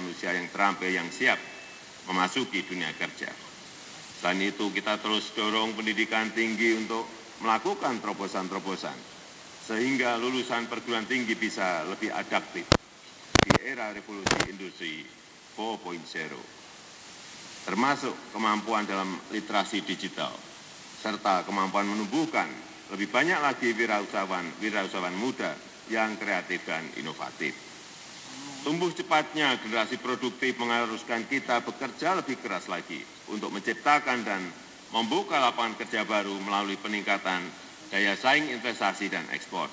manusia yang terampil yang siap memasuki dunia kerja. Selain itu, kita terus dorong pendidikan tinggi untuk melakukan terobosan-terobosan, sehingga lulusan perguruan tinggi bisa lebih adaptif di era revolusi industri 4.0, termasuk kemampuan dalam literasi digital, serta kemampuan menumbuhkan lebih banyak lagi wirausahawan muda yang kreatif dan inovatif. Tumbuh cepatnya generasi produktif mengharuskan kita bekerja lebih keras lagi untuk menciptakan dan membuka lapangan kerja baru melalui peningkatan daya saing investasi dan ekspor.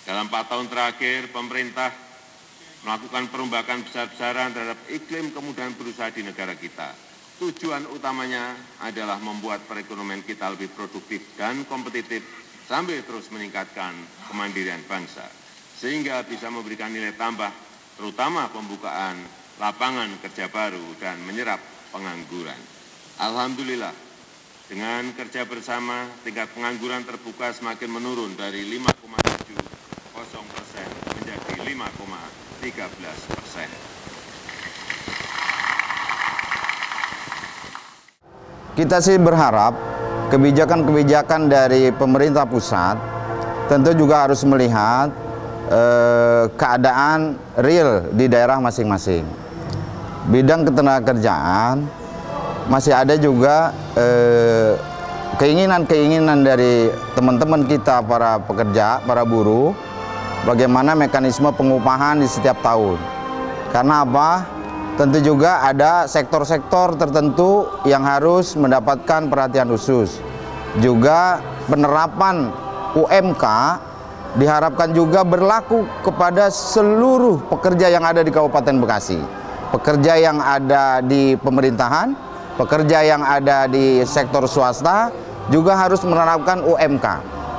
Dalam 4 tahun terakhir, pemerintah melakukan perombakan besar-besaran terhadap iklim kemudahan berusaha di negara kita. Tujuan utamanya adalah membuat perekonomian kita lebih produktif dan kompetitif sambil terus meningkatkan kemandirian bangsa, sehingga bisa memberikan nilai tambah, terutama pembukaan lapangan kerja baru dan menyerap pengangguran. Alhamdulillah, dengan kerja bersama, tingkat pengangguran terbuka semakin menurun dari 5,70% menjadi 5,13%. Kita sih berharap kebijakan-kebijakan dari pemerintah pusat tentu juga harus melihat keadaan real di daerah masing-masing. Bidang ketenagakerjaan masih ada juga keinginan-keinginan dari teman-teman kita, para pekerja, para buruh, bagaimana mekanisme pengupahan di setiap tahun. Karena apa? Tentu juga ada sektor-sektor tertentu yang harus mendapatkan perhatian khusus. Juga penerapan UMK diharapkan juga berlaku kepada seluruh pekerja yang ada di Kabupaten Bekasi. Pekerja yang ada di pemerintahan, pekerja yang ada di sektor swasta juga harus menerapkan UMK.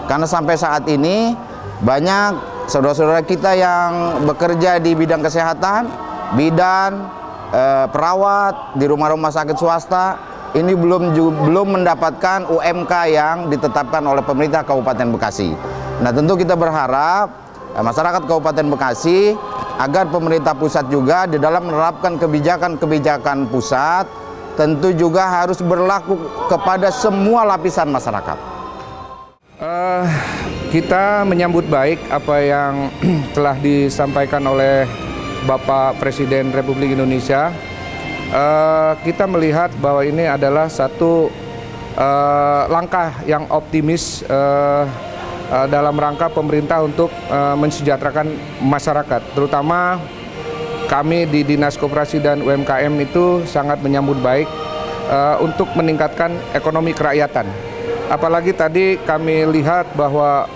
Karena sampai saat ini banyak saudara-saudara kita yang bekerja di bidang kesehatan, bidan, perawat di rumah-rumah sakit swasta, ini belum mendapatkan UMK yang ditetapkan oleh pemerintah Kabupaten Bekasi. Nah, tentu kita berharap masyarakat Kabupaten Bekasi agar pemerintah pusat juga di dalam menerapkan kebijakan-kebijakan pusat tentu juga harus berlaku kepada semua lapisan masyarakat. Kita menyambut baik apa yang telah disampaikan oleh Bapak Presiden Republik Indonesia. Kita melihat bahwa ini adalah satu langkah yang optimis dalam rangka pemerintah untuk mensejahterakan masyarakat, terutama kami di Dinas Koperasi dan UMKM itu sangat menyambut baik untuk meningkatkan ekonomi kerakyatan. Apalagi tadi kami lihat bahwa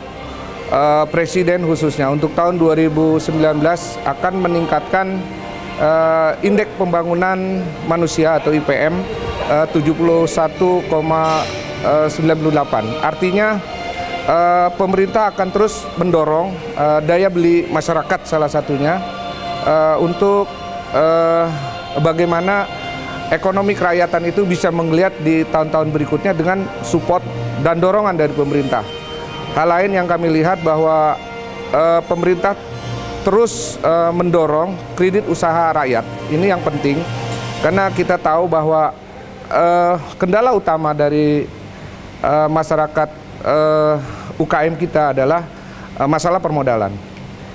Presiden khususnya untuk tahun 2019 akan meningkatkan indeks pembangunan manusia atau IPM 71,98. Artinya pemerintah akan terus mendorong daya beli masyarakat salah satunya untuk bagaimana ekonomi kerakyatan itu bisa menggeliat di tahun-tahun berikutnya dengan support dan dorongan dari pemerintah. Hal lain yang kami lihat bahwa pemerintah terus mendorong kredit usaha rakyat. Ini yang penting karena kita tahu bahwa kendala utama dari masyarakat UKM kita adalah masalah permodalan.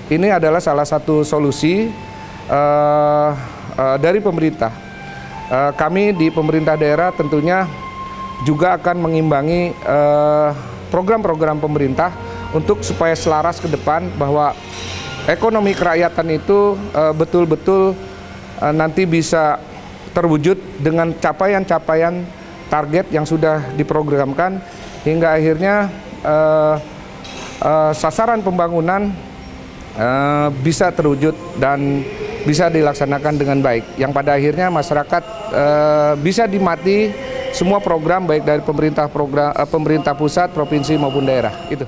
Ini adalah salah satu solusi dari pemerintah. Kami di pemerintah daerah tentunya juga akan mengimbangi program-program pemerintah untuk supaya selaras ke depan bahwa ekonomi kerakyatan itu betul-betul nanti bisa terwujud dengan capaian-capaian target yang sudah diprogramkan hingga akhirnya sasaran pembangunan bisa terwujud dan bisa dilaksanakan dengan baik. Yang pada akhirnya masyarakat bisa dinikmati semua program baik dari pemerintah pusat, provinsi maupun daerah. Itu.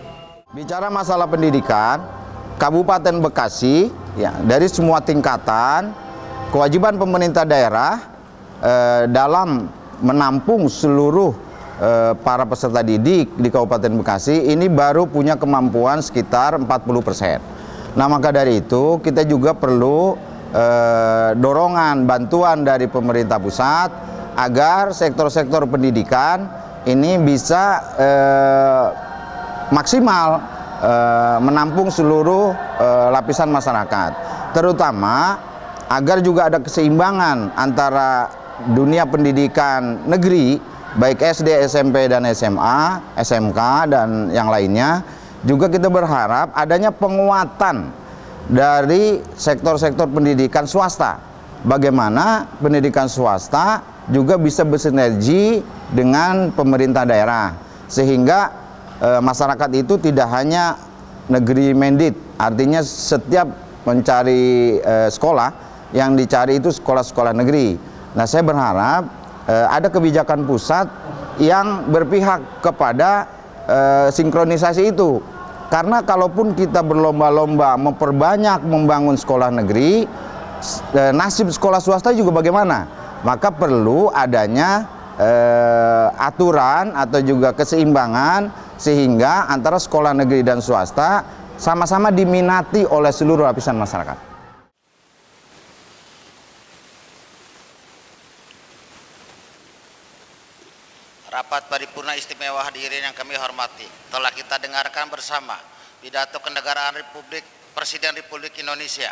Bicara masalah pendidikan, Kabupaten Bekasi ya dari semua tingkatan kewajiban pemerintah daerah dalam menampung seluruh para peserta didik di Kabupaten Bekasi ini baru punya kemampuan sekitar 40%. Nah, maka dari itu kita juga perlu dorongan bantuan dari pemerintah pusat agar sektor-sektor pendidikan ini bisa maksimal menampung seluruh lapisan masyarakat, terutama agar juga ada keseimbangan antara dunia pendidikan negeri, baik SD, SMP, dan SMA, SMK, dan yang lainnya. Juga kita berharap adanya penguatan dari sektor-sektor pendidikan swasta. Bagaimana pendidikan swasta juga bisa bersinergi dengan pemerintah daerah, sehingga masyarakat itu tidak hanya negeri mandate, artinya setiap mencari sekolah, yang dicari itu sekolah-sekolah negeri. Nah, saya berharap ada kebijakan pusat yang berpihak kepada sinkronisasi itu. Karena kalaupun kita berlomba-lomba memperbanyak membangun sekolah negeri, nasib sekolah swasta juga bagaimana? Maka perlu adanya aturan atau juga keseimbangan sehingga antara sekolah negeri dan swasta sama-sama diminati oleh seluruh lapisan masyarakat. Rapat paripurna istimewa hadirin yang kami hormati, telah kita dengarkan bersama pidato kenegaraan Republik Presiden Republik Indonesia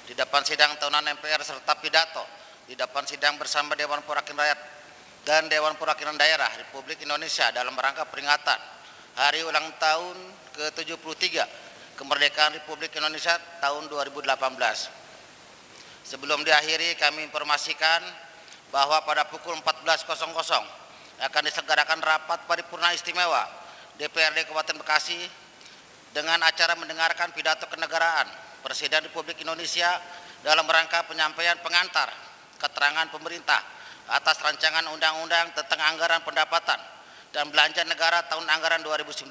di depan sidang tahunan MPR serta pidato di depan sidang bersama Dewan Perwakilan Rakyat dan Dewan Perwakilan Daerah Republik Indonesia dalam rangka peringatan Hari Ulang Tahun ke-73 Kemerdekaan Republik Indonesia tahun 2018. Sebelum diakhiri, kami informasikan bahwa pada pukul 14.00 akan diselenggarakan rapat paripurna istimewa DPRD Kabupaten Bekasi dengan acara mendengarkan pidato kenegaraan Presiden Republik Indonesia dalam rangka penyampaian pengantar keterangan pemerintah atas rancangan undang-undang tentang anggaran pendapatan dan belanja negara tahun anggaran 2019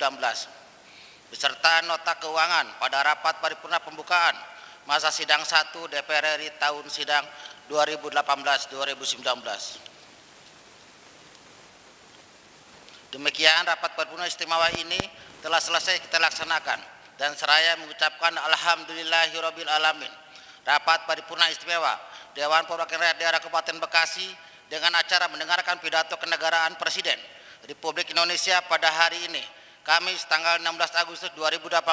beserta nota keuangan pada rapat paripurna pembukaan masa sidang 1 DPR RI tahun sidang 2018-2019. Demikian rapat paripurna istimewa ini telah selesai kita laksanakan, dan seraya mengucapkan alhamdulillahirabbil alamin. Rapat paripurna istimewa Dewan Perwakilan Rakyat Daerah Kabupaten Bekasi dengan acara mendengarkan pidato kenegaraan Presiden Republik Indonesia pada hari ini, Kamis tanggal 16 Agustus 2018,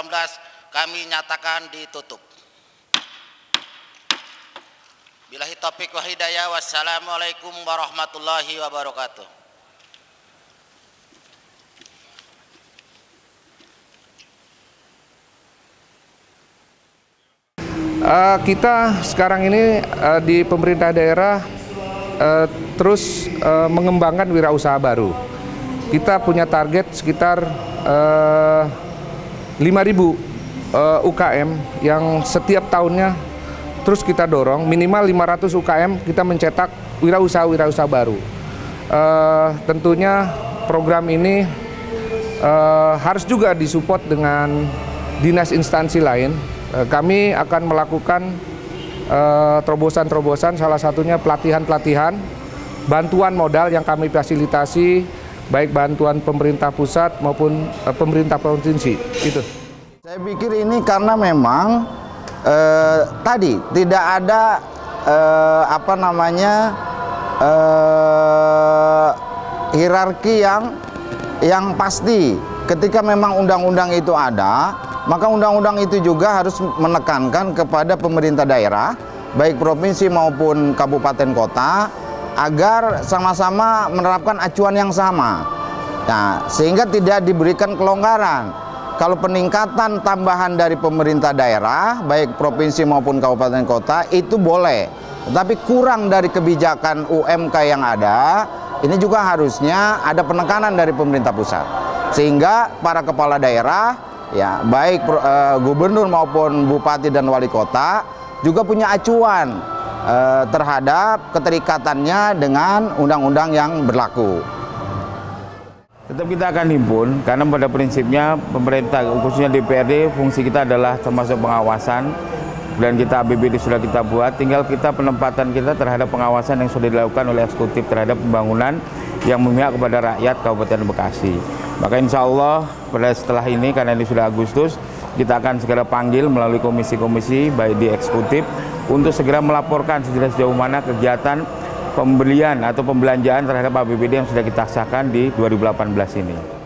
kami nyatakan ditutup. Billahi taufiq wa hidayah. Wassalamualaikum warahmatullahi wabarakatuh. Kita sekarang ini di pemerintah daerah terus mengembangkan wirausaha baru. Kita punya target sekitar 5.000 UKM yang setiap tahunnya terus kita dorong, minimal 500 UKM kita mencetak wirausaha baru. Tentunya program ini harus juga disupport dengan dinas instansi lain. Kami akan melakukan terobosan-terobosan, salah satunya pelatihan-pelatihan, bantuan modal yang kami fasilitasi, baik bantuan pemerintah pusat maupun pemerintah provinsi. Itu. Saya pikir ini karena memang tadi tidak ada hierarki yang pasti. Ketika memang undang-undang itu ada, maka undang-undang itu juga harus menekankan kepada pemerintah daerah, baik provinsi maupun kabupaten kota, agar sama-sama menerapkan acuan yang sama. Nah, sehingga tidak diberikan kelonggaran. Kalau peningkatan tambahan dari pemerintah daerah, baik provinsi maupun kabupaten kota, itu boleh. Tetapi kurang dari kebijakan UMK yang ada, ini juga harusnya ada penekanan dari pemerintah pusat. Sehingga para kepala daerah, ya baik gubernur maupun bupati dan wali kota juga punya acuan terhadap keterikatannya dengan undang-undang yang berlaku. Tetap kita akan himpun, karena pada prinsipnya pemerintah, khususnya DPRD, fungsi kita adalah termasuk pengawasan, dan kita APBD sudah kita buat, tinggal kita penempatan kita terhadap pengawasan yang sudah dilakukan oleh eksekutif terhadap pembangunan yang memihak kepada rakyat Kabupaten Bekasi. Maka insya Allah pada setelah ini, karena ini sudah Agustus, kita akan segera panggil melalui komisi-komisi baik di eksekutif untuk segera melaporkan sejauh mana kegiatan pembelian atau pembelanjaan terhadap APBD yang sudah kita sahkan di 2018 ini.